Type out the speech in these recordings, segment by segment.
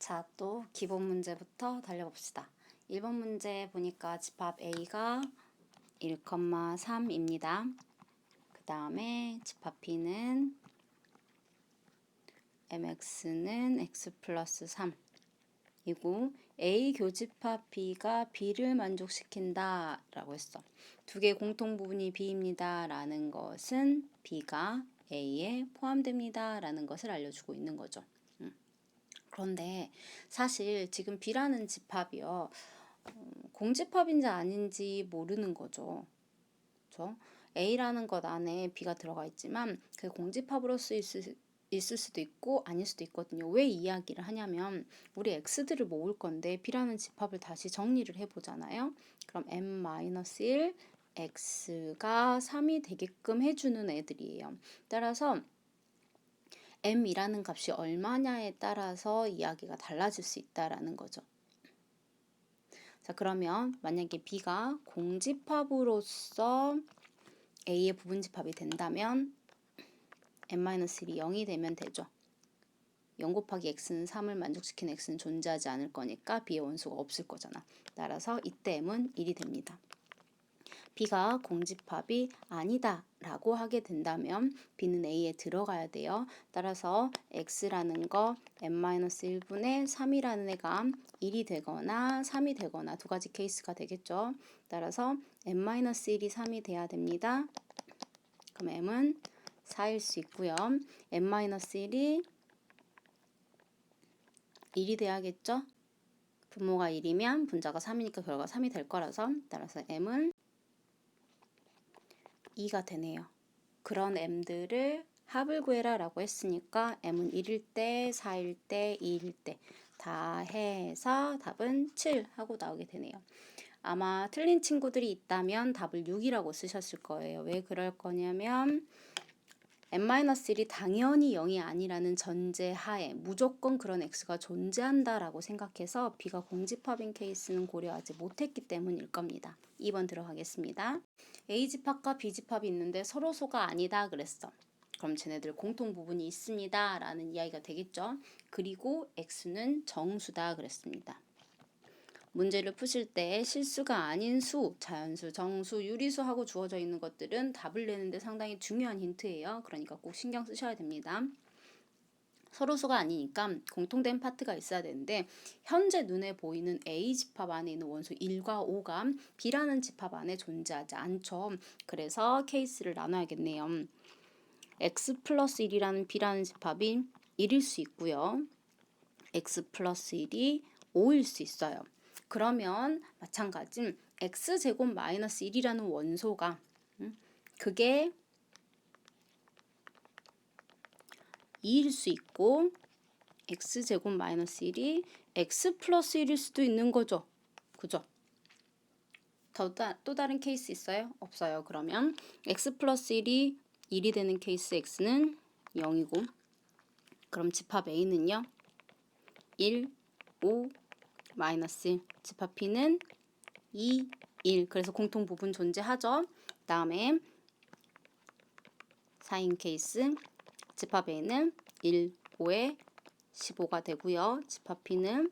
자, 또 기본 문제부터 달려봅시다. 1번 문제 보니까 집합 A가 1,3입니다. 그 다음에 집합 B는 mx는 x 플러스 3이고 A 교집합 B가 B를 만족시킨다 라고 했어. 두 개의 공통 부분이 B입니다 라는 것은 B가 A에 포함됩니다 라는 것을 알려주고 있는 거죠. 그런데 사실 지금 B라는 집합이요, 공집합인지 아닌지 모르는 거죠. 그렇죠? A라는 것 안에 B가 들어가 있지만 그 공집합으로 있을 수도 있고 아닐 수도 있거든요. 왜 이야기를 하냐면 우리 X들을 모을 건데 B라는 집합을 다시 정리를 해보잖아요. 그럼 m-1 X가 3이 되게끔 해주는 애들이에요. 따라서 m이라는 값이 얼마냐에 따라서 이야기가 달라질 수 있다라는 거죠. 자, 그러면 만약에 B가 공집합으로서 A의 부분집합이 된다면 m-1이 0이 되면 되죠. 0 곱하기 x는 3을 만족시키는 x는 존재하지 않을 거니까 B의 원소가 없을 거잖아. 따라서 이때 m은 1이 됩니다. B가 공집합이 아니다 라고 하게 된다면 B는 A에 들어가야 돼요. 따라서 X라는 거 m-1분의 3이라는 애가 1이 되거나 3이 되거나 두 가지 케이스가 되겠죠. 따라서 m-1이 3이 돼야 됩니다. 그럼 m은 4일 수 있고요. m-1이 1이 돼야겠죠. 분모가 1이면 분자가 3이니까 결과가 3이 될 거라서 따라서 m은 2가 되네요. 그런 m들을 합을 구해라 라고 했으니까 m은 1일 때, 4일 때, 2일 때 다 해서 답은 7 하고 나오게 되네요. 아마 틀린 친구들이 있다면 답을 6이라고 쓰셨을 거예요. 왜 그럴 거냐면 m-1이 당연히 0이 아니라는 전제 하에 무조건 그런 x가 존재한다라고 생각해서 B가 공집합인 케이스는 고려하지 못했기 때문일 겁니다. 2번 들어가겠습니다. A집합과 B집합이 있는데 서로소가 아니다 그랬어. 그럼 쟤네들 공통 부분이 있습니다 라는 이야기가 되겠죠. 그리고 x는 정수다 그랬습니다. 문제를 푸실 때 실수가 아닌 수, 자연수, 정수, 유리수하고 주어져 있는 것들은 답을 내는데 상당히 중요한 힌트예요. 그러니까 꼭 신경 쓰셔야 됩니다. 서로수가 아니니까 공통된 파트가 있어야 되는데 현재 눈에 보이는 A집합 안에 있는 원소 1과 5가 B라는 집합 안에 존재하지 않죠. 그래서 케이스를 나눠야겠네요. X 플러스 1이라는 B라는 집합이 1일 수 있고요. X 플러스 1이 5일 수 있어요. 그러면 마찬가지 x제곱 마이너스 1이라는 원소가 그게 2일 수 있고 x제곱 마이너스 1이 x 플러스 1일 수도 있는 거죠. 그죠? 또 다른 케이스 있어요? 없어요. 그러면 x 플러스 1이 1이 되는 케이스 x는 0이고 그럼 집합 A는요. 1, 5, 마이너스 1, 집합 B는 2, 1. 그래서 공통 부분 존재하죠. 다음에 4인 케이스 집합 A는 1, 5에 15가 되고요. 집합 B는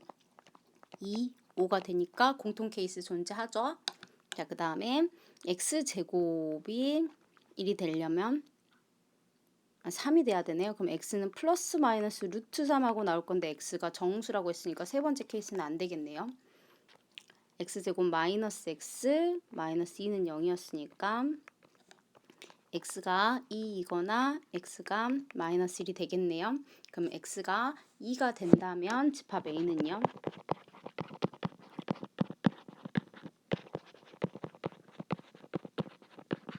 2, 5가 되니까 공통 케이스 존재하죠. 자, 그 다음에 x제곱이 1이 되려면 3이 돼야 되네요. 그럼 x는 플러스 마이너스 루트 3하고 나올 건데 x가 정수라고 했으니까 세 번째 케이스는 안 되겠네요. x제곱 마이너스 x 마이너스 2는 0이었으니까 x가 2이거나 x가 마이너스 1이 되겠네요. 그럼 x가 2가 된다면 집합 A는요.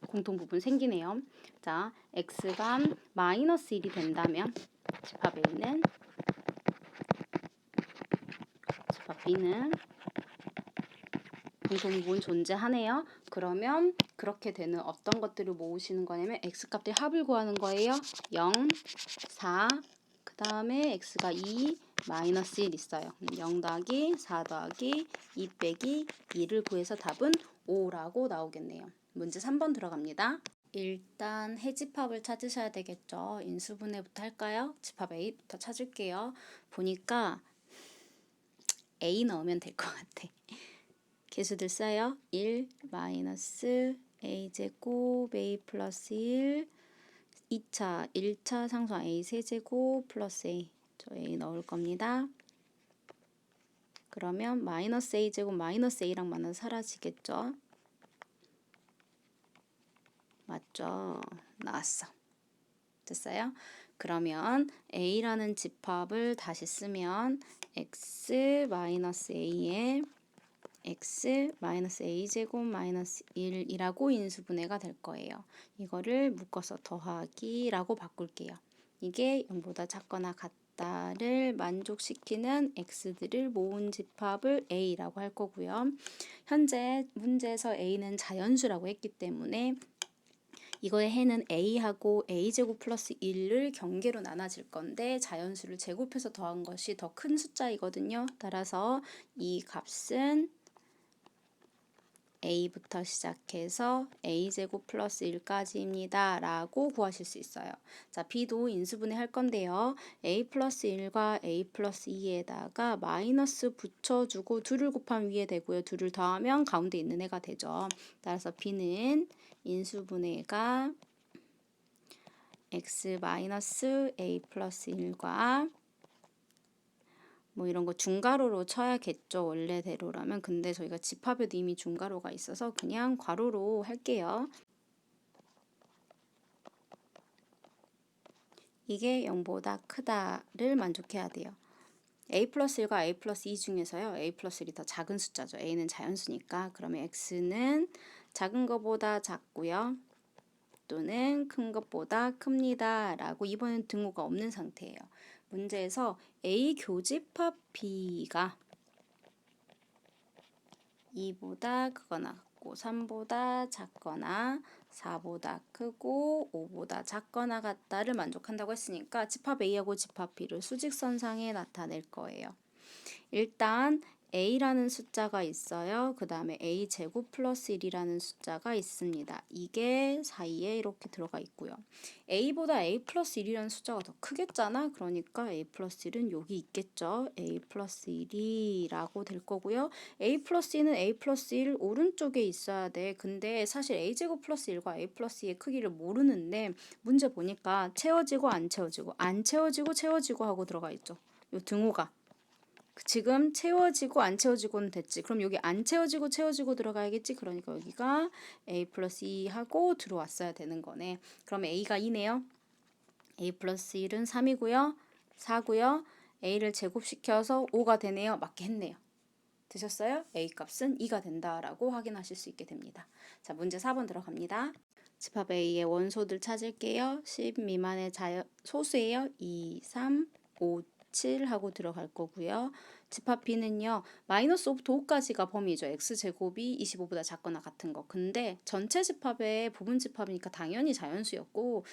공통 부분 생기네요. 자, x가 마이너스 1이 된다면 집합 A는 집합 B는 공통 부분 존재하네요. 그러면 그렇게 되는 어떤 것들을 모으시는 거냐면 x값들 합을 구하는 거예요. 0, 4, 그 다음에 x가 2, 마이너스 1 있어요. 0 더하기 4 더하기 2 빼기 2를 구해서 답은 5라고 나오겠네요. 문제 3번 들어갑니다. 일단 해집합을 찾으셔야 되겠죠. 인수분해부터 할까요? 집합 A부터 찾을게요. 보니까 a 넣으면 될 것 같아. 개수들 써요. 1 마이너스 a제곱 a 플러스 1 2차 1차 상수항 a 세제곱 플러스 a 저 a 넣을 겁니다. 그러면 마이너스 a제곱 마이너스 a랑 만나서 사라지겠죠? 맞죠? 나왔어. 됐어요? 그러면 a라는 집합을 다시 쓰면 x 마이너스 a에 x 마이너스 a제곱 마이너스 1이라고 인수분해가 될 거예요. 이거를 묶어서 더하기라고 바꿀게요. 이게 0보다 작거나 같다를 만족시키는 x들을 모은 집합을 a라고 할 거고요. 현재 문제에서 a는 자연수라고 했기 때문에 이거의 해는 a하고 a제곱 플러스 1을 경계로 나눠질 건데 자연수를 제곱해서 더한 것이 더 큰 숫자이거든요. 따라서 이 값은 a부터 시작해서 a제곱 플러스 1까지입니다. 라고 구하실 수 있어요. 자, b도 인수분해 할 건데요. a 플러스 1과 a 플러스 2에다가 마이너스 붙여주고 2를 곱하면 위에 되고요. 2를 더하면 가운데 있는 애가 되죠. 따라서 b는 인수분해가 x 마이너스 a 플러스 1과 뭐 이런 거 중괄호로 쳐야겠죠. 원래대로라면. 근데 저희가 집합에도 이미 중괄호가 있어서 그냥 괄호로 할게요. 이게 0보다 크다를 만족해야 돼요. a 플러스 1과 a 플러스 2 중에서요. a 플러스 1이 더 작은 숫자죠. a는 자연수니까. 그러면 x는 작은 것보다 작고요. 또는 큰 것보다 큽니다. 라고 이번엔 등호가 없는 상태예요. 문제에서 A 교집합 B가 2보다 크거나 같고 3보다 작거나 4보다 크고 5보다 작거나 같다를 만족한다고 했으니까 집합 A하고 집합 B를 수직선상에 나타낼 거예요. 일단 a라는 숫자가 있어요. 그 다음에 a 제곱 플러스 1이라는 숫자가 있습니다. 이게 사이에 이렇게 들어가 있고요. a보다 a 플러스 1이라는 숫자가 더 크겠잖아. 그러니까 a 플러스 1은 여기 있겠죠. a 플러스 1이라고 될 거고요. a 플러스 2는 a 플러스 1 오른쪽에 있어야 돼. 근데 사실 a 제곱 플러스 1과 a 플러스 2의 크기를 모르는데 문제 보니까 채워지고 안 채워지고 안 채워지고 채워지고 하고 들어가 있죠. 요 등호가. 지금 채워지고 안 채워지고는 됐지. 그럼 여기 안 채워지고 채워지고 들어가야겠지. 그러니까 여기가 a 플러스 2하고 들어왔어야 되는 거네. 그럼 a가 2네요. a 플러스 1은 3이고요. 4고요. a를 제곱시켜서 5가 되네요. 맞게 했네요. 되셨어요? a 값은 2가 된다라고 확인하실 수 있게 됩니다. 자, 문제 4번 들어갑니다. 집합 a의 원소들 찾을게요. 10 미만의 소수예요. 2, 3, 5, 7 하고 들어갈 거고요. 집합 B는요. 마이너스 5부터 5까지가 범위죠. x제곱이 25보다 작거나 같은 거. 근데 전체 집합의 부분 집합이니까 당연히 자연수였고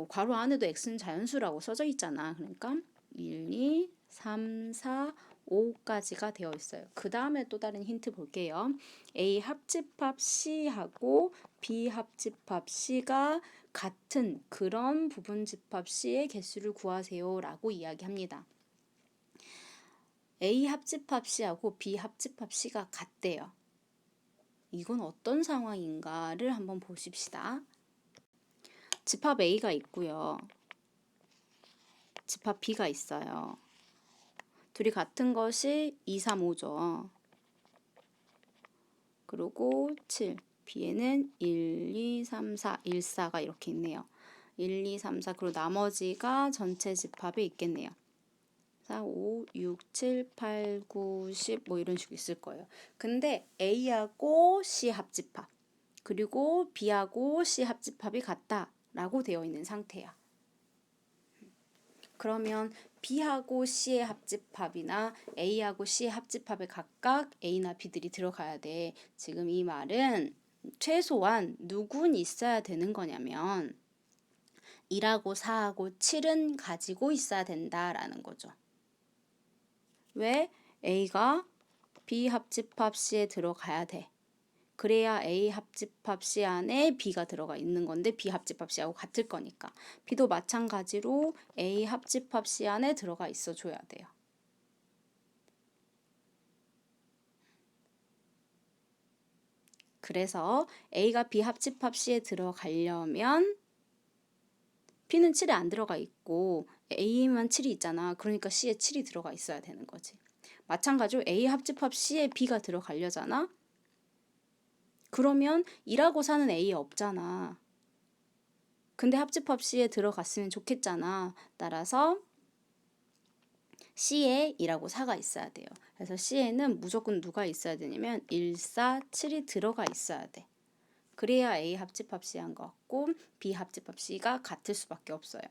괄호 안에도 x는 자연수라고 써져 있잖아. 그러니까 1, 2, 3, 4, 5까지가 되어 있어요. 그 다음에 또 다른 힌트 볼게요. A 합집합 C하고 B 합집합 C가 같은 그런 부분 집합 C의 개수를 구하세요 라고 이야기합니다. A 합집합 C하고 B 합집합 C가 같대요. 이건 어떤 상황인가를 한번 보십시다. 집합 A가 있고요. 집합 B가 있어요. 둘이 같은 것이 2, 3, 5죠. 그리고 7. B에는 1, 2, 3, 4, 1, 4가 이렇게 있네요. 1, 2, 3, 4 그리고 나머지가 전체 집합에 있겠네요. 4, 5, 6, 7, 8, 9, 10 뭐 이런 식으로 있을 거예요. 근데 A하고 C 합집합 그리고 B하고 C 합집합이 같다라고 되어 있는 상태야. 그러면 B하고 C의 합집합이나 A하고 C의 합집합에 각각 A나 B들이 들어가야 돼. 지금 이 말은 최소한 누군 있어야 되는 거냐면 1하고 4하고 7은 가지고 있어야 된다라는 거죠. 왜? A가 B 합집합 C에 들어가야 돼. 그래야 A 합집합 C 안에 B가 들어가 있는 건데 B 합집합 C하고 같을 거니까. B도 마찬가지로 A 합집합 C 안에 들어가 있어 줘야 돼요. 그래서 A가 B 합집합 C에 들어가려면 B는 7에 안 들어가 있고 A만 7이 있잖아. 그러니까 C에 7이 들어가 있어야 되는 거지. 마찬가지로 A 합집합 C에 B가 들어가려잖아. 그러면 2라고 사는 A 없잖아. 근데 합집합 C에 들어갔으면 좋겠잖아. 따라서 C에 2라고 4가 있어야 돼요. 그래서 C에는 무조건 누가 있어야 되냐면 1, 4, 7이 들어가 있어야 돼. 그래야 A 합집합 C한 것 같고 B 합집합 C가 같을 수밖에 없어요.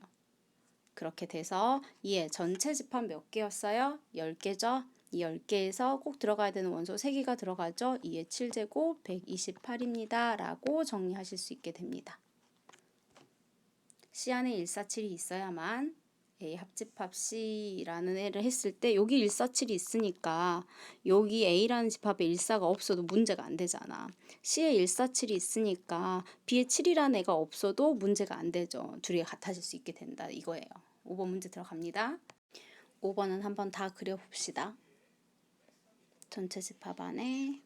그렇게 돼서 얘 전체 집합 몇 개였어요? 10개죠? 이 10개에서 꼭 들어가야 되는 원소 3개가 들어가죠? 2의 7제곱 128입니다. 라고 정리하실 수 있게 됩니다. C 안에 147이 있어야만 A 합집합 C라는 애를 했을 때 여기 147이 있으니까 여기 A라는 집합에 1사가 없어도 문제가 안 되잖아. C에 147이 있으니까 B에 7이라는 애가 없어도 문제가 안 되죠. 둘이 같아질 수 있게 된다 이거예요. 5번 문제 들어갑니다. 5번은 한번 다 그려봅시다. 전체 집합 안에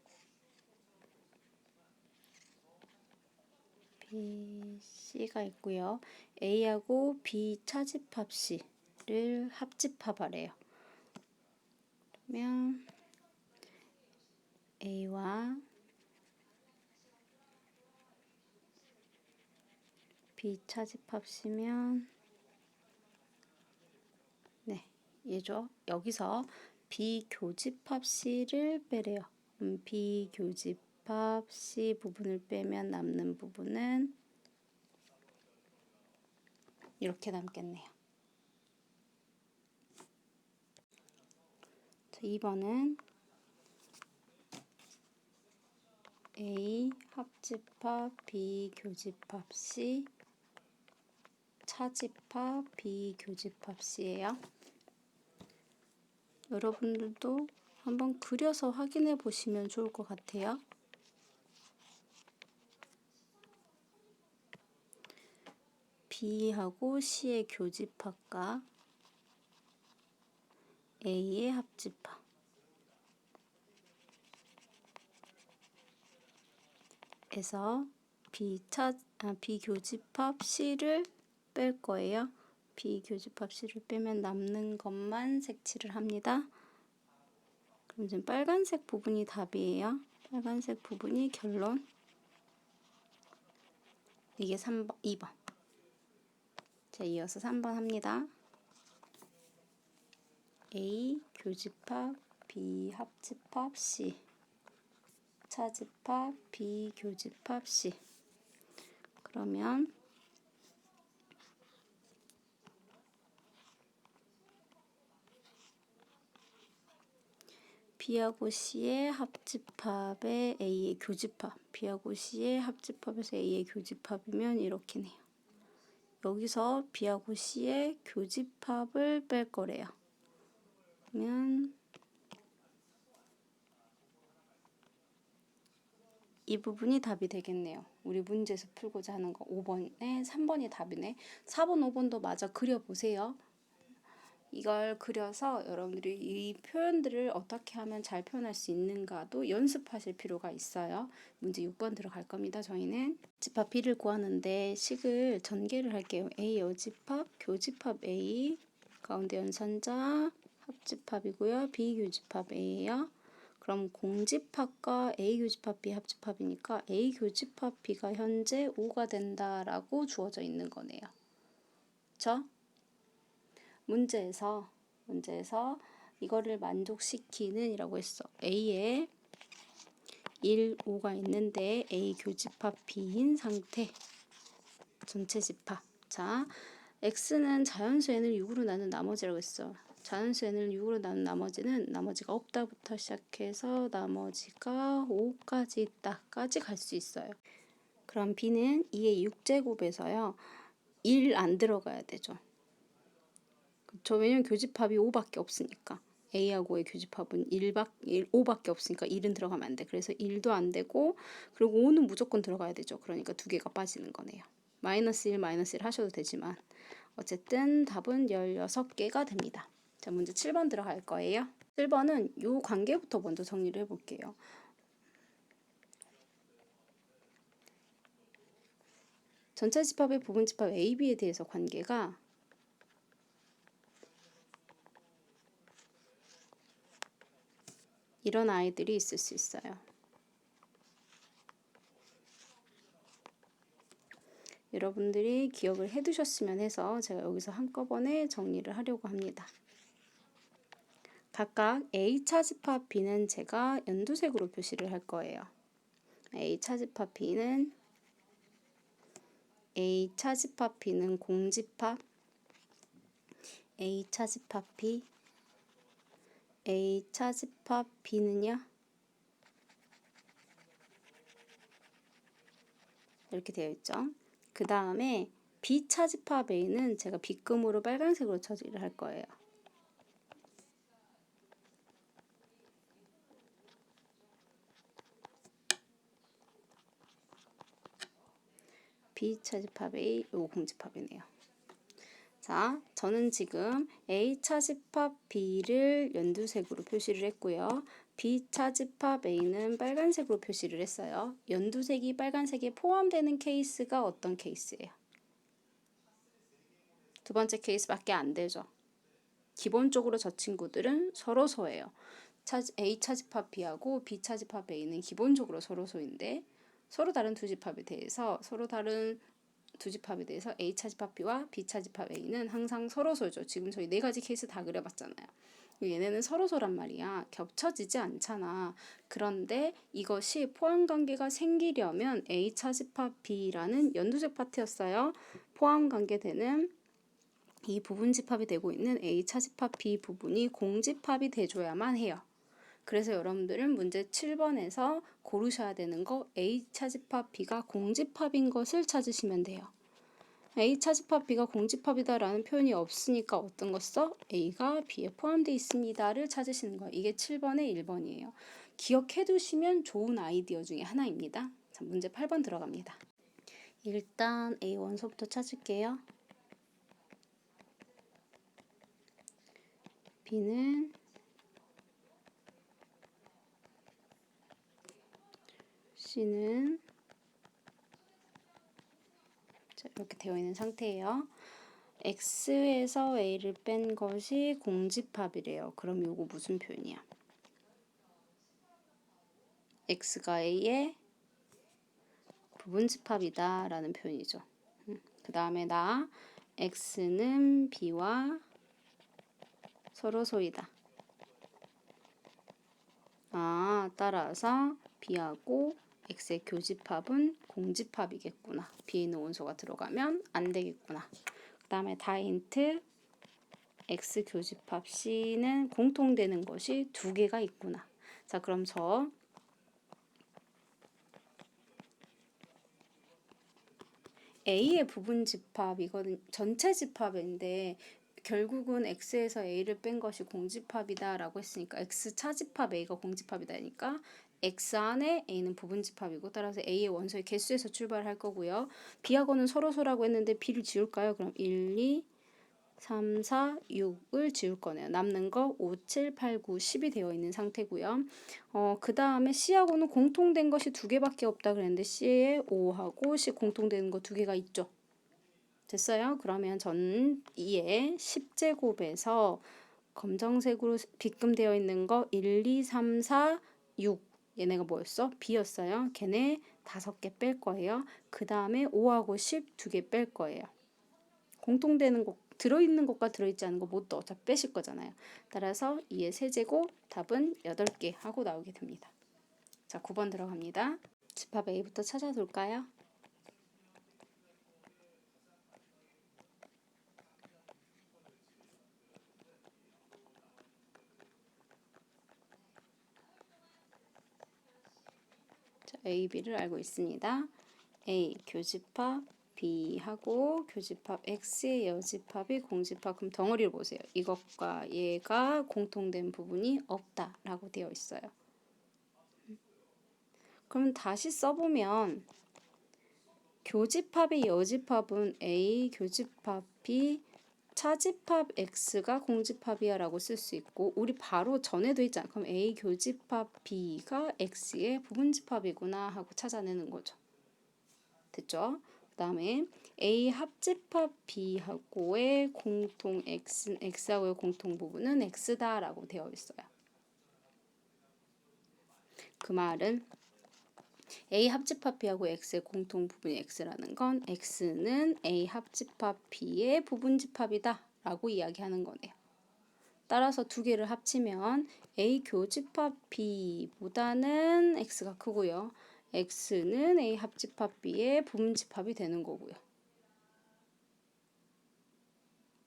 B, C가 있고요. A하고 B 차집합 C를 합집합하래요. 그러면 A와 B 차집합 C면 네, 얘죠. 여기서 B 교집합 C를 빼래요. B 교집합 C 부분을 빼면 남는 부분은 이렇게 남겠네요. 자, 2번은 A 합집합 B 교집합 C 차집합 B 교집합 C예요. 여러분들도 한번 그려서 확인해 보시면 좋을 것 같아요. B하고 C의 교집합과 A의 합집합. 에서 B 교집합 C를 뺄 거예요. B 교집합 C를 빼면 남는 것만 색칠을 합니다. 그럼 지금 빨간색 부분이 답이에요. 빨간색 부분이 결론. 이게 3번, 2번. 자, 이어서 3번 합니다. A 교집합 B 합집합 C 차집합 B 교집합 C. 그러면 B하고 C의 합집합에 A의 교집합, B하고 C의 합집합에서 A의 교집합이면 이렇게네요. 여기서 B하고 C의 교집합을 뺄 거래요. 그러면 이 부분이 답이 되겠네요. 우리 문제에서 풀고자 하는 거 5번에 3번이 답이네. 4번, 5번도 마저 그려보세요. 이걸 그려서 여러분들이 이 표현들을 어떻게 하면 잘 표현할 수 있는가도 연습하실 필요가 있어요. 문제 6번 들어갈 겁니다. 저희는 집합 B를 구하는데 식을 전개를 할게요. A 여집합, 교집합 A, 가운데 연산자 합집합이고요. B 교집합 A예요. 그럼 공집합과 A 교집합 B 합집합이니까 A 교집합 B가 현재 5가 된다라고 주어져 있는 거네요. 그렇죠? 문제에서 이거를 만족시키는 이라고 했어. A에 1, 5가 있는데 A 교집합 B인 상태. 전체 집합. 자, X는 자연수 n을 6으로 나눈 나머지라고 했어. 자연수 n을 6으로 나눈 나머지는 나머지가 없다부터 시작해서 나머지가 5까지 있다까지 갈 수 있어요. 그럼 B는 2의 6제곱에서요. 1 안 들어가야 되죠. 그쵸? 왜냐면 교집합이 5밖에 없으니까. A하고의 교집합은 5밖에 없으니까 1은 들어가면 안 돼. 그래서 1도 안 되고 그리고 5는 무조건 들어가야 되죠. 그러니까 두 개가 빠지는 거네요. 마이너스 1, 마이너스 1 하셔도 되지만 어쨌든 답은 16개가 됩니다. 자, 문제 7번 들어갈 거예요. 7번은 요 관계부터 먼저 정리를 해볼게요. 전체 집합의 부분 집합 A, B에 대해서 관계가 이런 아이들이 있을 수 있어요. 여러분들이 기억을 해두셨으면 해서 제가 여기서 한꺼번에 정리를 하려고 합니다. 각각 A차 집합 B는 제가 연두색으로 표시를 할 거예요. A차 집합 B는 공집합, A차 집합 B, A차 집합 B는요 이렇게 되어 있죠. 그 다음에 B차 집합 A는 제가 B금으로 빨간색으로 처리를 할 거예요. B차 집합 A, 요거 공집합이네요. 자, 저는 지금 A차 집합 B를 연두색으로 표시를 했고요. B차 집합 A는 빨간색으로 표시를 했어요. 연두색이 빨간색에 포함되는 케이스가 어떤 케이스예요? 두 번째 케이스밖에 안 되죠. 기본적으로 저 친구들은 서로소예요. A차 집합 B하고 B차 집합 A는 기본적으로 서로소인데 서로 다른 두 집합에 대해서 A차 집합 B와 B차 집합 A는 항상 서로소죠. 지금 저희 네 가지 케이스 다 그려봤잖아요. 얘네는 서로소란 말이야. 겹쳐지지 않잖아. 그런데 이것이 포함관계가 생기려면 A차 집합 B라는 연두색 파트였어요. 포함관계되는 이 부분 집합이 되고 있는 A차 집합 B 부분이 공집합이 돼줘야만 해요. 그래서 여러분들은 문제 7번에서 고르셔야 되는 거 A차 집합 B가 공집합인 것을 찾으시면 돼요. A차 집합 B가 공집합이다 라는 표현이 없으니까 어떤 거 써? A가 B에 포함되어 있습니다를 찾으시는 거예요. 이게 7번의 1번이에요. 기억해 두시면 좋은 아이디어 중에 하나입니다. 자, 문제 8번 들어갑니다. 일단 A 원소부터 찾을게요. B는 C는 자, 이렇게 되어 있는 상태예요. X에서 A를 뺀 것이 공집합이래요. 그럼 요거 무슨 표현이야? X가 A의 부분집합이다 라는 표현이죠. 그 다음에 X는 B와 서로소이다. 따라서 B하고 X의 교집합은 공집합이겠구나. B에 있는 원소가 들어가면 안 되겠구나. 그 다음에 다힌트 X 교집합 C는 공통되는 것이 두 개가 있구나. 자, 그럼 저 A의 부분 집합 이거는 전체 집합인데 결국은 X에서 A를 뺀 것이 공집합이다 라고 했으니까 X 차집합 A가 공집합이다니까 X 안에 A는 부분 집합이고 따라서 A의 원소의 개수에서 출발할 거고요. B하고는 서로소라고 했는데 B를 지울까요? 그럼 1, 2, 3, 4, 6을 지울 거네요. 남는 거 5, 7, 8, 9, 10이 되어 있는 상태고요. 그 다음에 C하고는 공통된 것이 두 개밖에 없다 그랬는데 C에 5하고 C 공통되는 거 두 개가 있죠. 됐어요? 그러면 저는 2의 10제곱에서 검정색으로 빗금되어 있는 거 1, 2, 3, 4, 6 얘네가 뭐였어? B였어요. 걔네 5개 뺄 거예요. 그 다음에 5하고 10 2개 뺄 거예요. 공통되는 것, 들어있는 것과 들어있지 않은 거 모두 어차피 빼실 거잖아요. 따라서 2의 세제곱 답은 8개 하고 나오게 됩니다. 자, 9번 들어갑니다. 집합 A부터 찾아둘까요? 자, A, B를 알고 있습니다. A 교집합 B하고 교집합 X의 여집합이 공집합. 그럼 덩어리를 보세요. 이것과 얘가 공통된 부분이 없다라고 되어 있어요. 그럼 다시 써보면 교집합의 여집합은 A 교집합 B 차집합 X가 공집합이야 라고 쓸 수 있고 우리 바로 전에도 있잖아. 그럼 A 교집합 B가 X의 부분집합이구나 하고 찾아내는 거죠. 됐죠? 다음에 A 합집합 B하고의 공통 X하고의 공통 부분은 X다라고 되어 있어요. 그 말은 A 합집합 B하고 X의 공통 부분이 X라는 건 X는 A 합집합 B의 부분집합이다 라고 이야기하는 거네요. 따라서 두 개를 합치면 A 교집합 B보다는 X가 크고요. X는 A 합집합 B의 부분집합이 되는 거고요.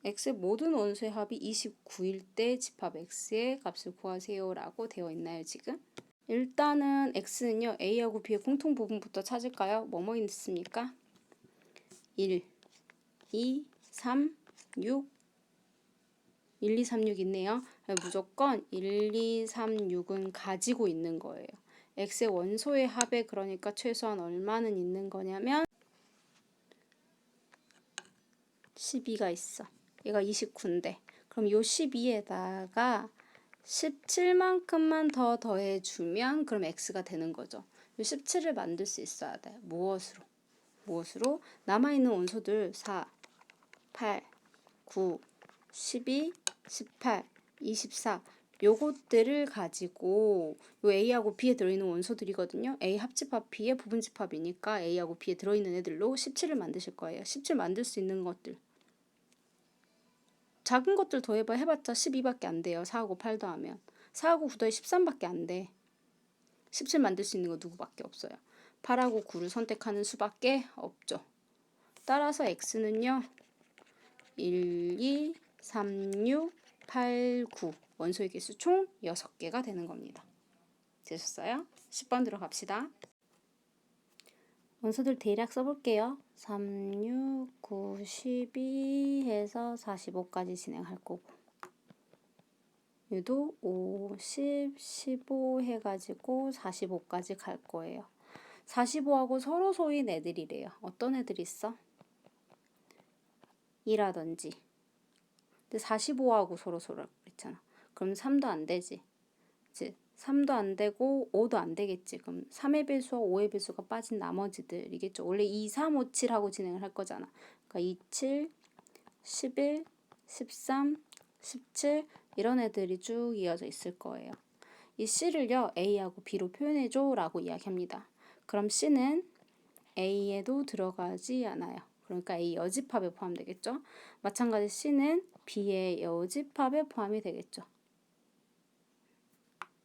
X의 모든 원소의 합이 29일 때 집합 X의 값을 구하세요 라고 되어 있나요 지금? 일단은 X는요 A하고 B의 공통 부분부터 찾을까요? 뭐뭐 있습니까? 1, 2, 3, 6 1, 2, 3, 6 있네요. 무조건 1, 2, 3, 6은 가지고 있는 거예요. X의 원소의 합에 그러니까 최소한 얼마는 있는 거냐면 12가 있어. 얘가 29인데 그럼 요 12에다가 17만큼만 더 더해주면 그럼 X가 되는 거죠. 요 17을 만들 수 있어야 돼. 무엇으로? 무엇으로? 남아있는 원소들 4, 8, 9, 12, 18, 24 요것들을 가지고 요 A하고 B에 들어있는 원소들이거든요. A 합집합 B의 부분집합이니까 A하고 B에 들어있는 애들로 17을 만드실 거예요. 17 만들 수 있는 것들. 작은 것들 해봤자 12밖에 안 돼요. 4하고 8 더하면. 4하고 9 더해 13밖에 안 돼. 17 만들 수 있는 거 누구밖에 없어요. 8하고 9를 선택하는 수밖에 없죠. 따라서 X는요. 1, 2, 3, 6, 8, 9 원소의 개수 총 6개가 되는 겁니다. 되셨어요? 10번 들어갑시다. 원소들 대략 써볼게요. 3, 6, 9, 12 해서 45까지 진행할 거고 얘도 5, 10, 15 해가지고 45까지 갈 거예요. 45하고 서로 소인 애들이래요. 어떤 애들이 있어? 2라든지 근데 45하고 서로 그랬잖아. 그럼 3도 안 되지. 그치? 3도 안 되고 5도 안 되겠지. 그럼 3의 배수와 5의 배수가 빠진 나머지들이겠죠. 원래 2, 3, 5, 7하고 진행을 할 거잖아. 그러니까 2, 7, 11, 13, 17 이런 애들이 쭉 이어져 있을 거예요. 이 C를요. A하고 B로 표현해줘 라고 이야기합니다. 그럼 C는 A에도 들어가지 않아요. 그러니까 A 여집합에 포함되겠죠. 마찬가지 C는 B의 여집합에 포함이 되겠죠.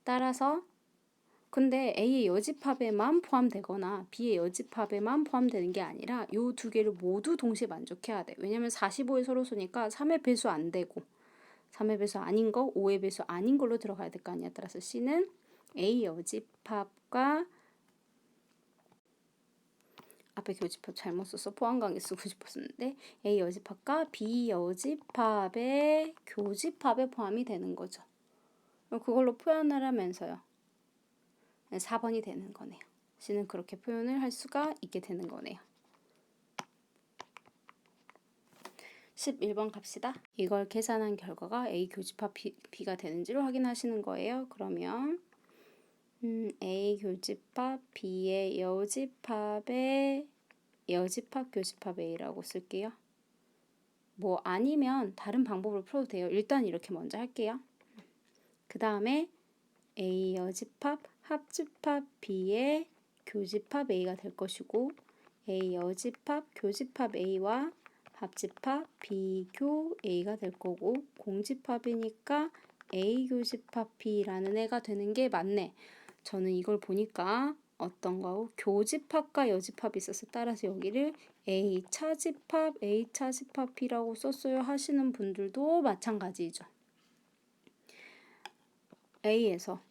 따라서 근데 A의 여집합에만 포함되거나 B의 여집합에만 포함되는 게 아니라 이 두 개를 모두 동시에 만족해야 돼. 왜냐면 45의 서로수니까 3의 배수 안 되고 3의 배수 아닌 거, 5의 배수 아닌 걸로 들어가야 될 거 아니야. 따라서 C는 A 여집합과 앞에 교집합 잘못 써서 포함관계 쓰고 싶었는데 A 여집합과 B 여집합의 교집합에 포함이 되는 거죠. 그걸로 표현을 하면서요. 4번이 되는 거네요. C는 그렇게 표현을 할 수가 있게 되는 거네요. 11번 갑시다. 이걸 계산한 결과가 A 교집합 B가 되는지를 확인하시는 거예요. 그러면 A 교집합 B의 여집합의 여집합 교집합 A라고 쓸게요. 뭐 아니면 다른 방법으로 풀어도 돼요. 일단 이렇게 먼저 할게요. 그 다음에 A 여집합 합집합 B의 교집합 A가 될 것이고 A 여집합 교집합 A와 합집합 B교 A가 될 거고 공집합이니까 A 교집합 B라는 애가 되는 게 맞네. 저는 이걸 보니까 어떤 거고 교집합과 여집합이 있어서 따라서 여기를 A 차집합 A 차집합 B라고 썼어요 하시는 분들도 마찬가지죠. A에서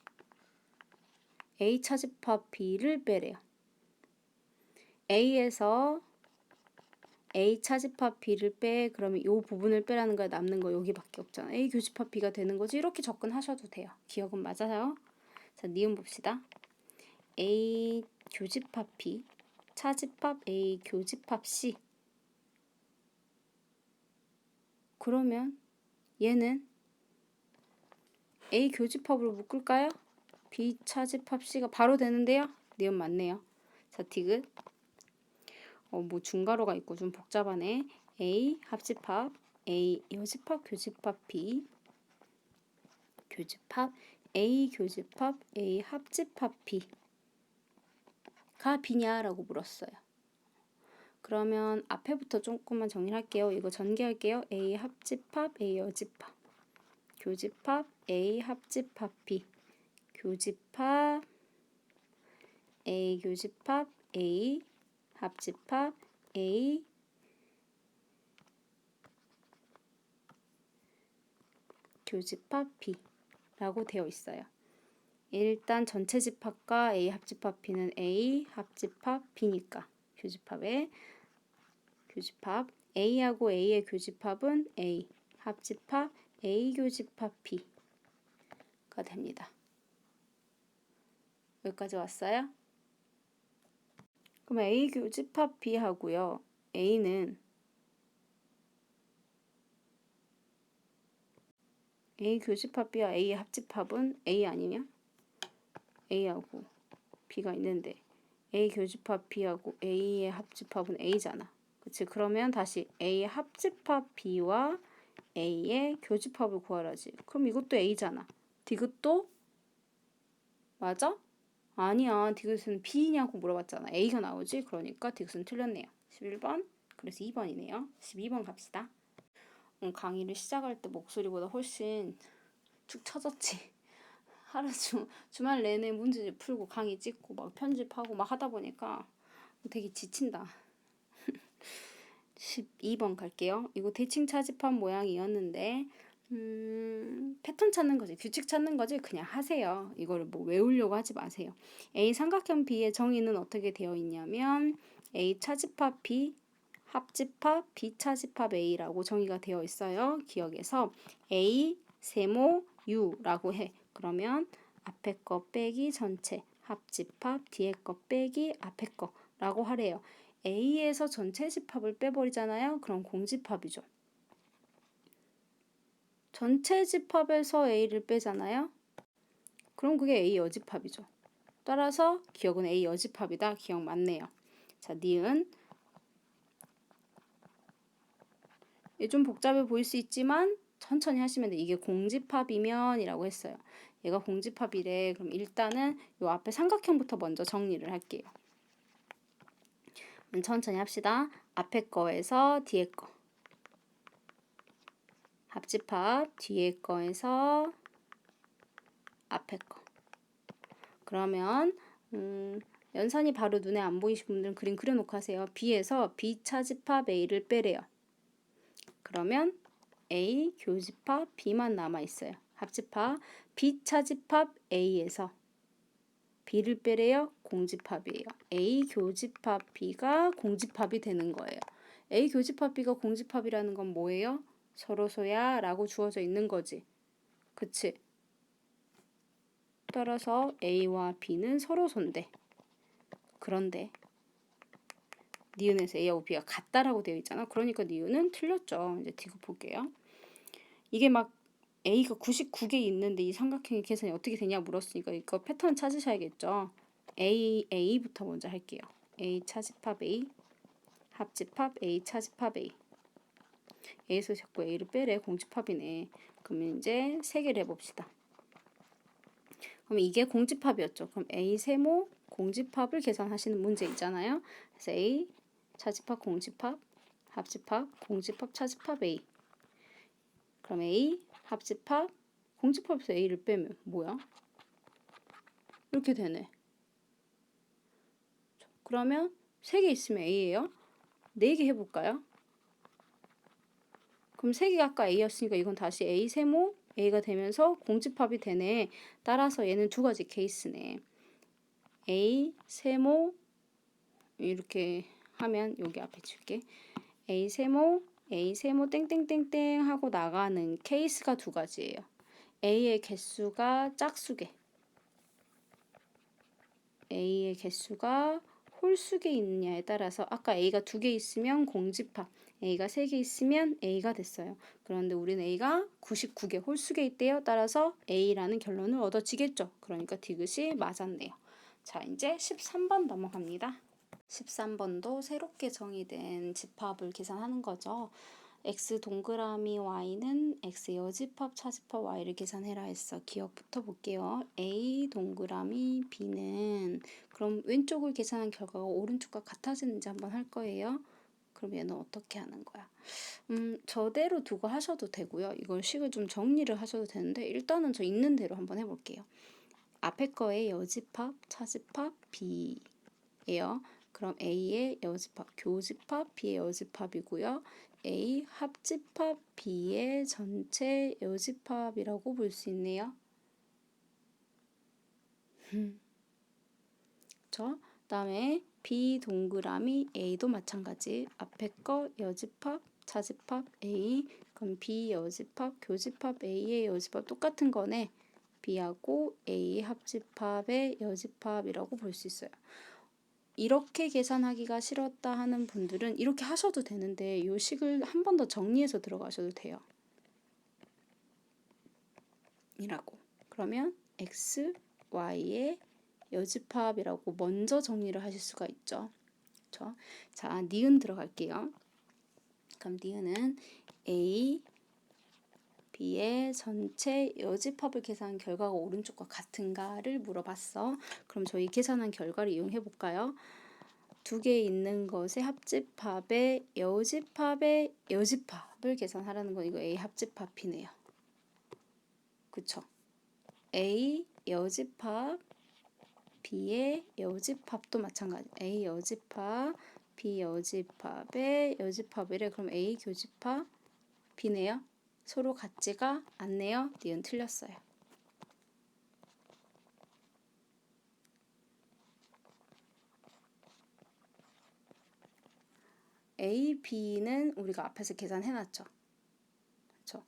A 차집합 B를 빼래요. A에서 A 차집합 B를 빼 그러면 이 부분을 빼라는 거야. 남는 거 여기밖에 없잖아. A 교집합 B가 되는 거지. 이렇게 접근하셔도 돼요. 기억은 맞아요. 자, 니은 봅시다. A 교집합 B 차집합 A 교집합 C 그러면 얘는 A 교집합으로 묶을까요? B 차집합 C가 바로 되는데요. 니은 맞네요. 자, 디귿 뭐 중괄호가 있고 좀 복잡하네. A 합집합, A 여집합, 교집합 B, 교집합, A 교집합, A 합집합 B가 B냐라고 물었어요. 그러면 앞에부터 조금만 정리할게요. 이거 전개할게요. A 합집합, A 여집합, 교집합, A 합집합 B, 교집합, A 교집합, A 합집합, A 교집합 B라고 되어 있어요. 일단 전체 집합과 A 합집합 B는 A 합집합 B니까 교집합에 교집합 A하고 A의 교집합은 A 합집합 A 교집합 B가 됩니다. 여기까지 왔어요? 그럼 A 교집합 B하고요. A는 A 교집합 B와 A 합집합은 A 아니냐? A하고 B가 있는데 A 교집합 B하고 A의 합집합은 A잖아. 그치? 그러면 다시 A 합집합 B와 A의 교집합을 구하라지. 그럼 이것도 A잖아. 디귿도 맞아? 아니야. 디귿은 B냐고 물어봤잖아. A가 나오지? 그러니까 디귿은 틀렸네요. 11번. 그래서 2번이네요. 12번 갑시다. 강의를 시작할 때 목소리보다 훨씬 축 처졌지. 하루 주말 내내 문제 풀고 강의 찍고 막 편집하고 막 하다 보니까 되게 지친다. 12번 갈게요. 이거 대칭 차집합 모양이었는데 패턴 찾는 거지. 규칙 찾는 거지. 그냥 하세요. 이거를 뭐 외우려고 하지 마세요. A 삼각형 B의 정의는 어떻게 되어 있냐면 A 차집합 B 합집합 B 차집합 A라고 정의가 되어 있어요. 기억에서 A 세모 U라고 해. 그러면 앞에 거 빼기 전체 합집합 뒤에 거 빼기 앞에 거라고 하래요. A에서 전체 집합을 빼버리잖아요. 그럼 공집합이죠. 전체 집합에서 A를 빼잖아요. 그럼 그게 A 여집합이죠. 따라서 기억은 A 여집합이다. 기억 맞네요. 자, 니은. 좀 복잡해 보일 수 있지만 천천히 하시면 돼. 이게 공집합이면 이라고 했어요. 얘가 공집합이래. 그럼 일단은 요 앞에 삼각형부터 먼저 정리를 할게요. 천천히 합시다. 앞에 거에서 뒤에 거. 합집합 뒤에 거에서 앞에 거. 그러면 연산이 바로 눈에 안 보이신 분들은 그림 그려놓고 하세요. B에서 B 차집합 A를 빼래요. 그러면 A 교집합 B만 남아있어요. 합집합 B 차집합 A에서 B를 빼래요. 공집합이에요. A 교집합 B가 공집합이 되는 거예요. A 교집합 B가 공집합이라는 건 뭐예요? 서로소야 라고 주어져 있는 거지. 그치? 따라서 A와 B는 서로소인데 그런데 니은에서 A하고 B가 같다라고 되어 있잖아. 그러니까 니은은 틀렸죠. 이제 디귿 볼게요. 이게 막 A가 99개 있는데 이 삼각형의 계산이 어떻게 되냐 물었으니까 이거 패턴 찾으셔야겠죠. A부터 먼저 할게요. A 차집합 A 합집합 A 차집합 A A에서 자꾸 A를 빼래. 공집합이네. 그러면 이제 3개를 해봅시다. 그럼 이게 공집합이었죠. 그럼 A 세모 공집합을 계산하시는 문제 있잖아요. 그래서 A 차집합 공집합 합집합 공집합 차집합 A. 그럼 A 합집합 공집합에서 A를 빼면 뭐야? 이렇게 되네. 그러면 3개 있으면 A예요. 4개 해볼까요? 그럼 3개가 아까 A였으니까 이건 다시 A 세모 A가 되면서 공집합이 되네. 따라서 얘는 2가지 케이스네. A 세모 이렇게 하면 여기 앞에 줄게. A 세모 땡땡땡땡 하고 나가는 케이스가 2가지예요. A의 개수가 짝수개. A의 개수가 홀수개 있느냐에 따라서 아까 A가 2개 있으면 공집합, A가 3개 있으면 A가 됐어요. 그런데 우리는 A가 99개 홀수개 있대요. 따라서 A라는 결론을 얻어지겠죠. 그러니까 디귿이 맞았네요. 자, 이제 13번 넘어갑니다. 13번도 새롭게 정의된 집합을 계산하는 거죠. x 동그라미 y는 x 여집합 차집합 y를 계산해라 했어. 기억부터 볼게요. a 동그라미 b는 그럼 왼쪽을 계산한 결과가 오른쪽과 같아지는지 한번 할 거예요. 그럼 얘는 어떻게 하는 거야? 저대로 두고 하셔도 되고요. 이걸 식을 좀 정리를 하셔도 되는데 일단은 저 있는 대로 한번 해볼게요. 앞에 거에 여집합, 차집합, b예요. 그럼 A의 여집합, 교집합, B의 여집합이고요. A 합집합, B의 전체 여집합이라고 볼 수 있네요. 그렇죠? 다음에 B 동그라미 A도 마찬가지. 앞에 거 여집합, 차집합 A, 그럼 B 여집합, 교집합 A의 여집합 똑같은 거네. B하고 A 합집합의 여집합이라고 볼 수 있어요. 이렇게 계산하기가 싫었다 하는 분들은 이렇게 하셔도 되는데 이 식을 한 번 더 정리해서 들어가셔도 돼요. 이라고. 그러면 x, y의 여집합이라고 먼저 정리를 하실 수가 있죠. 그렇죠? 자, 니은 들어갈게요. 그럼 니은은 a, b의 전체 여집합을 계산한 결과가 오른쪽과 같은가를 물어봤어. 그럼 저희 계산한 결과를 이용해 볼까요? 두 개 있는 것의 합집합의 여집합을 계산하라는 건 이거 A 합집합 B네요. 그쵸? A 여집합 B의 여집합도 마찬가지. A 여집합 B 여집합의 여집합이래. 그럼 A 교집합 B네요. 서로 같지가 않네요. 니은 틀렸어요. A, B는 우리가 앞에서 계산해놨죠. 그렇죠?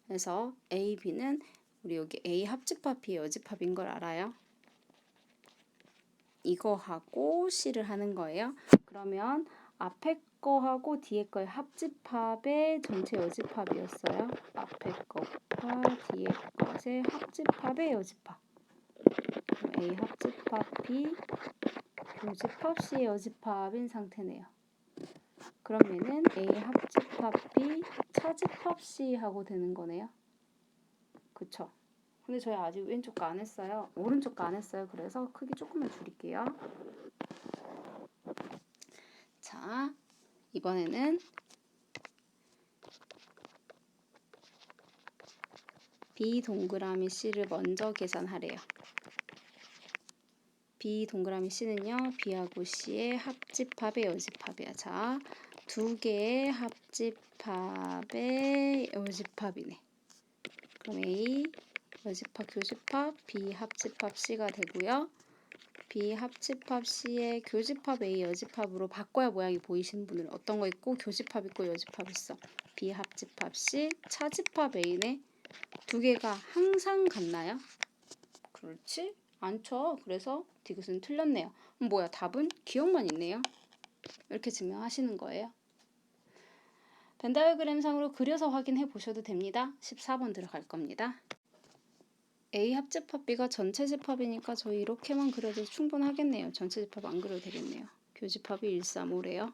그래서 A, B는 우리 여기 A 합집합, B 여집합인 걸 알아요. 이거하고 C를 하는 거예요. 그러면 앞에 거하고 뒤에 거의 합집합의 전체 여집합이었어요. 앞에 것과 뒤에 것의 합집합의 여집합. A 합집합 B, 교집합 C의 여집합인 상태네요. 그럼 얘는 A 합집합 B, 차집합 C 하고 되는 거네요. 그쵸? 근데 저희 아직 왼쪽 거 안 했어요. 오른쪽 거 안 했어요. 그래서 크기 조금만 줄일게요. 자, 이번에는 B 동그라미 C를 먼저 계산하래요. B 동그라미 C는요. B하고 C의 합집합의 여집합이야. 자, 두 개의 합집합의 여집합이네. 그럼 A 여집합 교집합 B 합집합 C가 되고요. B 합집합 C의 교집합 A 여집합으로 바꿔야 모양이 보이시는 분들은 어떤 거 있고 교집합 있고 여집합 있어. B 합집합 C 차집합 A네. 두 개가 항상 같나요? 그렇지 않죠. 그래서 디귿은 틀렸네요. 뭐야 답은 기억만 있네요. 이렇게 증명하시는 거예요. 벤 다이어그램상으로 그려서 확인해 보셔도 됩니다. 14번 들어갈 겁니다. A 합집합 B가 전체 집합이니까 저희 이렇게만 그려도 충분하겠네요. 전체 집합 안 그려도 되겠네요. 교집합이 1, 3, 5래요.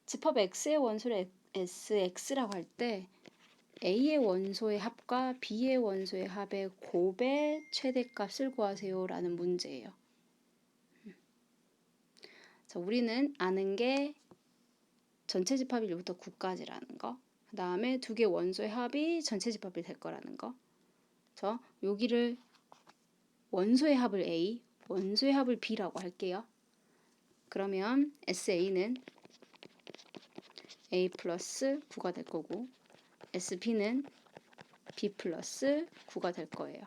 집합 X의 원소를 SX라고 할 때 A의 원소의 합과 B의 원소의 합의 곱의 최대값을 구하세요 라는 문제예요. 자, 우리는 아는 게 전체 집합이 1부터 9까지라는 거. 그 다음에 두 개 원소의 합이 전체 집합이 될 거라는 거. 그래서 여기를 원소의 합을 A, 원소의 합을 B라고 할게요. 그러면 SA는 A 플러스 9가 될 거고 SB는 B 플러스 9가 될 거예요.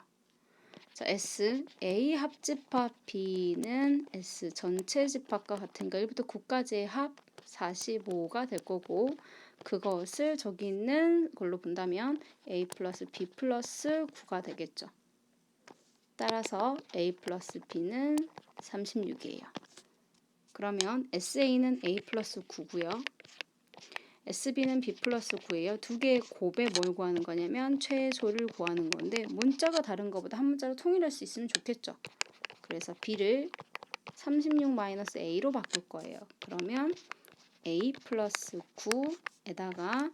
자, S, A 합집합 B는 S 전체 집합과 같으니까 1부터 9까지의 합 45가 될 거고 그것을 저기 있는 걸로 본다면 A 플러스 B 플러스 9가 되겠죠. 따라서 A 플러스 B는 36이에요. 그러면 SA는 A 플러스 9고요. SB는 B 플러스 9예요. 두 개의 곱에 뭘 구하는 거냐면 최소를 구하는 건데 문자가 다른 것보다 한 문자로 통일할 수 있으면 좋겠죠. 그래서 B를 36-a로 바꿀 거예요. 그러면 a 플러스 9에다가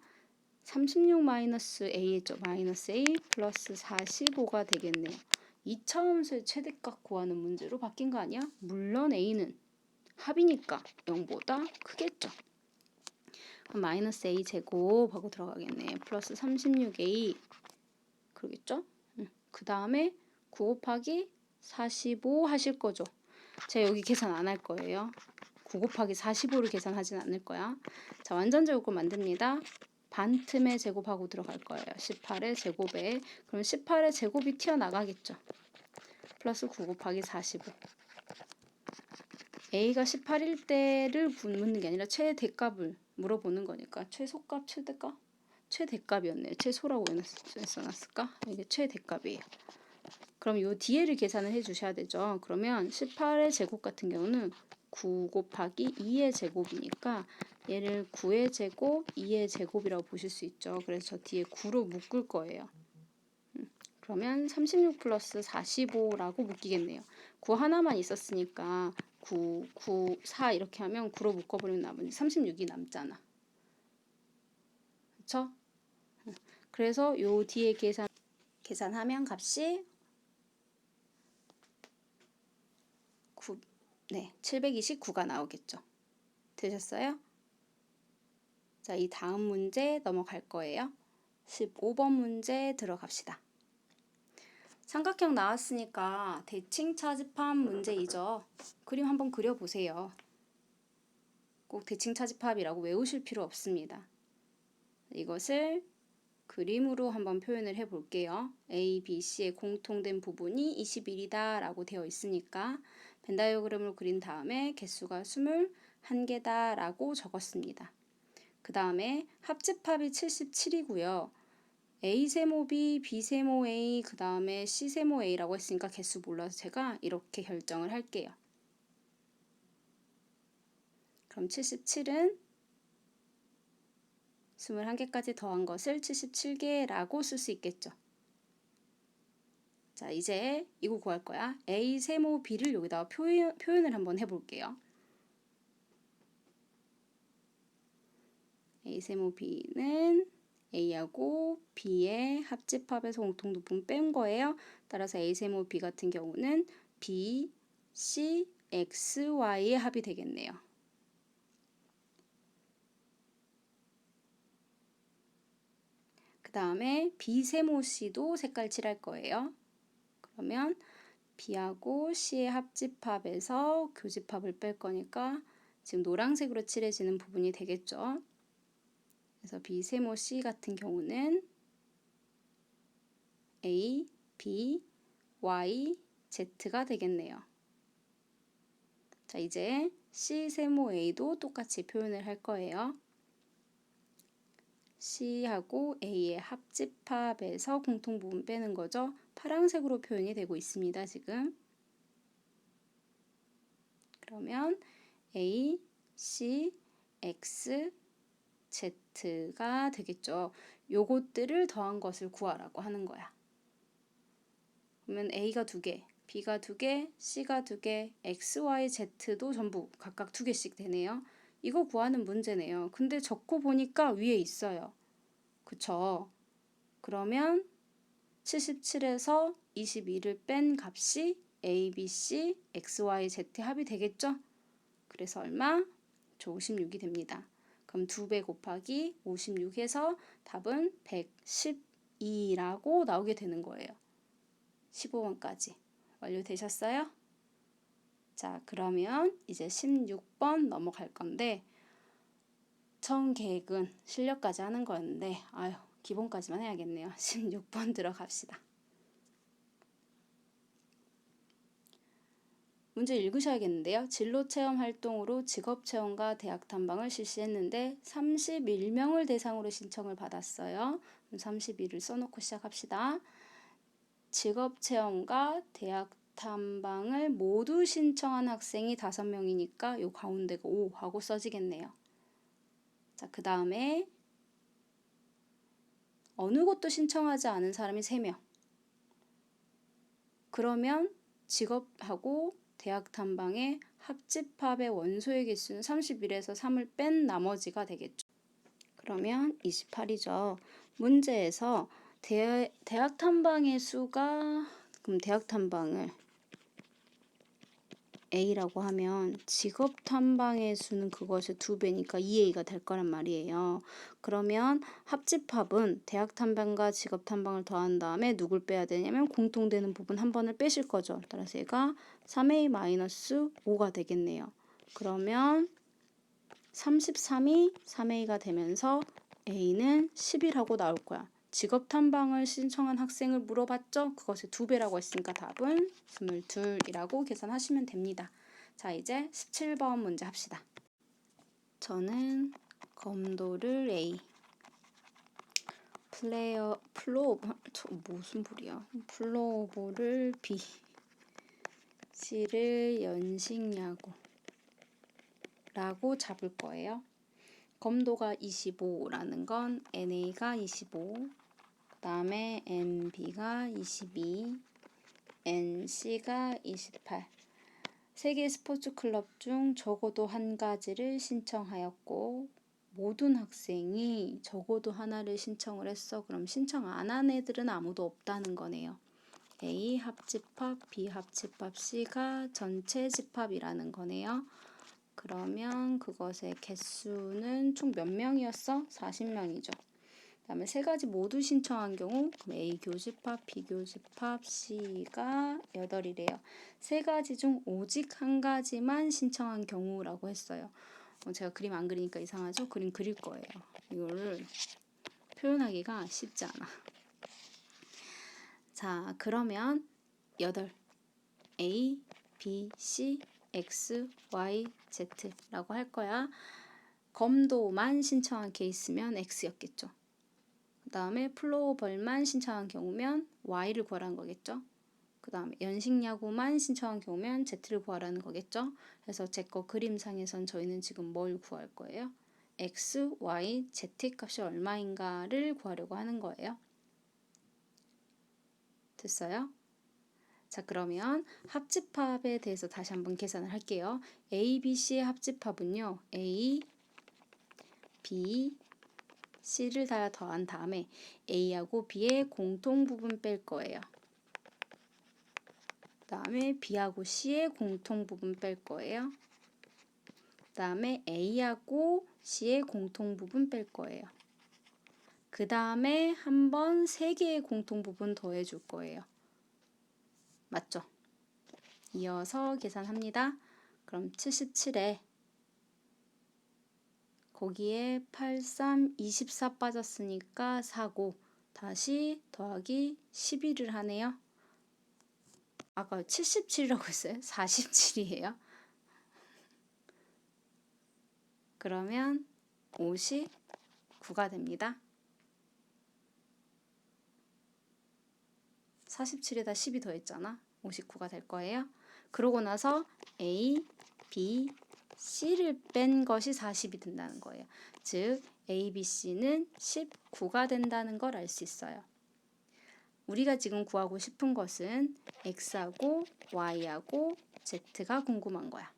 36-a죠. 마이너스 a 플러스 45가 되겠네요. 2차함수의 최대값 구하는 문제로 바뀐 거 아니야? 물론 a는 합이니까 0보다 크겠죠. 그럼 마이너스 a 제곱하고 들어가겠네. 플러스 36a 그러겠죠? 그 다음에 9 곱하기 45 하실 거죠. 제가 여기 계산 안 할 거예요. 9 곱하기 45를 계산하진 않을 거야. 자, 완전 제곱을 만듭니다. 반틈의 제곱하고 들어갈 거예요. 18의 제곱에. 그럼 18의 제곱이 튀어나가겠죠. 플러스 9 곱하기 45. a가 18일 때를 묻는 게 아니라 최대값을 물어보는 거니까 최소값, 최대값? 최대값이었네요. 최소라고 써놨을까? 이게 최대값이에요. 그럼 요 뒤에를 계산을 해주셔야 되죠. 그러면 18의 제곱 같은 경우는 9 곱하기 2의 제곱이니까 얘를 9의 제곱, 2의 제곱이라고 보실 수 있죠. 그래서 저 뒤에 9로 묶을 거예요. 그러면 36 플러스 45라고 묶이겠네요. 9 하나만 있었으니까 9, 9, 4 이렇게 하면 9로 묶어버리면 나머지 36이 남잖아. 그쵸? 그래서 요 뒤에 계산하면 값이 9, 네, 729가 나오겠죠. 되셨어요? 자, 이 다음 문제 넘어갈 거예요. 15번 문제 들어갑시다. 삼각형 나왔으니까 대칭 차집합 문제이죠. 그림 한번 그려보세요. 꼭 대칭 차집합이라고 외우실 필요 없습니다. 이것을 그림으로 한번 표현을 해볼게요. A, B, C의 공통된 부분이 21이다 라고 되어 있으니까 벤 다이어그램을 그린 다음에 개수가 21개다 라고 적었습니다. 그 다음에 합집합이 77이고요. A 세모 B, B 세모 A, 그 다음에 C 세모 A라고 했으니까 개수 몰라서 제가 이렇게 결정을 할게요. 그럼 77은 21개까지 더한 것을 77개라고 쓸 수 있겠죠. 자, 이제 이거 구할 거야. A 세모 B를 여기다가 표현을 한번 해볼게요. A 세모 B는 A하고 B의 합집합에서 공통부분 뺀 거예요. 따라서 A 세모 B 같은 경우는 B, C, X, Y의 합이 되겠네요. 그 다음에 B 세모 C도 색깔 칠할 거예요. 그러면 B하고 C의 합집합에서 교집합을 뺄 거니까 지금 노란색으로 칠해지는 부분이 되겠죠. 그래서 B 세모 C 같은 경우는 A, B, Y, Z가 되겠네요. 자, 이제 C 세모 A도 똑같이 표현을 할 거예요. C하고 A의 합집합에서 공통부분 빼는 거죠. 파란색으로 표현이 되고 있습니다, 지금. 그러면 A, C, X, Z가 되겠죠. 요것들을 더한 것을 구하라고 하는 거야. 그러면 A가 2개, B가 2개, C가 2개, X, Y, Z도 전부 각각 2개씩 되네요. 이거 구하는 문제네요. 근데 적고 보니까 위에 있어요. 그쵸? 그러면 77에서 22를 뺀 값이 A, B, C, X, Y, Z 합이 되겠죠? 그래서 얼마? 저 56이 됩니다. 그럼 2배 곱하기 56 해서 답은 112라고 나오게 되는 거예요. 15번까지 완료되셨어요? 자, 그러면 이제 16번 넘어갈 건데 처음 계획은 실력까지 하는 거였는데 아유, 기본까지만 해야겠네요. 16번 들어갑시다. 문제 읽으셔야겠는데요. 진로체험 활동으로 직업체험과 대학 탐방을 실시했는데 31명을 대상으로 신청을 받았어요. 31을 써놓고 시작합시다. 직업체험과 대학 탐방을 모두 신청한 학생이 5명이니까 요 가운데가 5 하고 써지겠네요. 자, 그 다음에 어느 곳도 신청하지 않은 사람이 3명. 그러면 직업하고 대학탄방의 합집합의 원소의 개수는 31에서 3을 뺀 나머지가 되겠죠. 그러면 28이죠. 문제에서 대학탄방의 수가, 그럼 대학탄방을 A라고 하면 직업탄방의 수는 그것의 2배니까 2A가 될 거란 말이에요. 그러면 합집합은 대학탄방과 직업탄방을 더한 다음에 누굴 빼야 되냐면 공통되는 부분 한 번을 빼실 거죠. 따라서 얘가 3A-5가 되겠네요. 그러면 33이 3A가 되면서 A는 10이라고 나올 거야. 직업탐방을 신청한 학생을 물어봤죠? 그것의 2배라고 했으니까 답은 22이라고 계산하시면 됩니다. 자, 이제 17번 문제 합시다. 저는 검도를 A, 무슨 불이야? 플로버를 B, C를 연식야구 라고 잡을 거예요. 검도가 25라는 건 NA가 25, 그 다음에 NB가 22, NC가 28. 세 개의 스포츠 클럽 중 적어도 한 가지를 신청하였고 모든 학생이 적어도 하나를 신청을 했어. 그럼 신청 안 한 애들은 아무도 없다는 거네요. A 합집합, B 합집합, C가 전체 집합이라는 거네요. 그러면 그것의 개수는 총 몇 명이었어? 40명이죠. 그 다음에 세 가지 모두 신청한 경우 그럼 A 교집합, B 교집합, C가 8이래요. 세 가지 중 오직 한 가지만 신청한 경우라고 했어요. 제가 그림 안 그리니까 이상하죠? 그림 그릴 거예요. 이거를 표현하기가 쉽지 않아. 자, 그러면 8 A, B, C, X, Y, Z라고 할 거야. 검도만 신청한 케이스면 X였겠죠. 그 다음에 플로어볼만 신청한 경우면 Y를 구하라는 거겠죠. 그 다음에 연식야구만 신청한 경우면 Z를 구하라는 거겠죠. 그래서 제 거 그림상에선 저희는 지금 뭘 구할 거예요? X, Y, Z 값이 얼마인가를 구하려고 하는 거예요. 됐어요? 자, 그러면 합집합에 대해서 다시 한번 계산을 할게요. A, B, C의 합집합은요. A, B, C를 다 더한 다음에 A하고 B의 공통 부분 뺄 거예요. 그 다음에 B하고 C의 공통 부분 뺄 거예요. 그 다음에 A하고 C의 공통 부분 뺄 거예요. 그 다음에 한번 3개의 공통 부분 더해 줄 거예요. 맞죠? 이어서 계산합니다. 그럼 77에 거기에 83, 24 빠졌으니까 4고 다시 더하기 11을 하네요. 아까 77이라고 했어요? 47이에요. 그러면 59가 됩니다. 47에다 10이 더했잖아. 59가 될 거예요. 그러고 나서 A, B, C를 뺀 것이 40이 된다는 거예요. 즉 A, B, C는 19가 된다는 걸 알 수 있어요. 우리가 지금 구하고 싶은 것은 X하고 Y하고 Z가 궁금한 거야.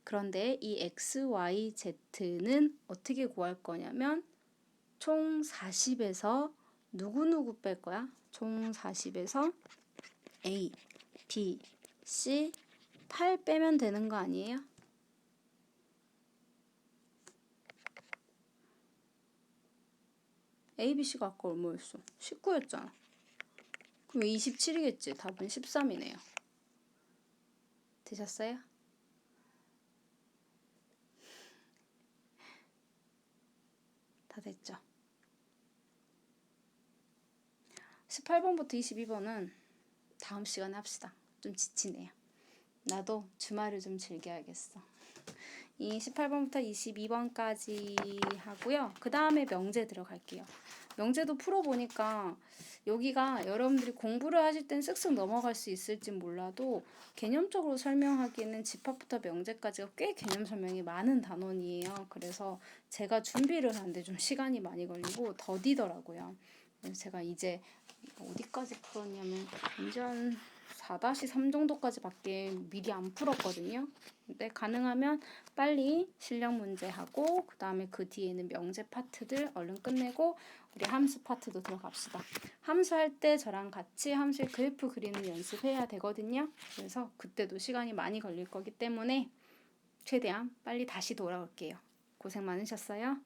그런데 이 X, Y, Z는 어떻게 구할 거냐면 총 40에서 누구 뺄 거야? 총 40에서 A, B, C, 8 빼면 되는 거 아니에요? A, B, C가 아까 얼마였어? 19였잖아. 그럼 27이겠지. 답은 13이네요. 되셨어요? 다 됐죠? 18번부터 22번은 다음 시간에 합시다. 좀 지치네요. 나도 주말을 좀 즐겨야겠어. 이 18번부터 22번까지 하고요. 그 다음에 명제 들어갈게요. 명제도 풀어보니까 여기가 여러분들이 공부를 하실 땐 쓱쓱 넘어갈 수 있을지 몰라도 개념적으로 설명하기에는 집합부터 명제까지가 꽤 개념 설명이 많은 단원이에요. 그래서 제가 준비를 하는데 좀 시간이 많이 걸리고 더디더라고요. 그래서 제가 이제 어디까지 풀었냐면 완전 4-3 정도까지밖에 미리 안 풀었거든요. 근데 가능하면 빨리 실력 문제 하고 그 다음에 그 뒤에는 명제 파트들 얼른 끝내고 우리 함수 파트도 들어갑시다. 함수 할 때 저랑 같이 함수의 그래프 그리는 연습해야 되거든요. 그래서 그때도 시간이 많이 걸릴 거기 때문에 최대한 빨리 다시 돌아올게요. 고생 많으셨어요.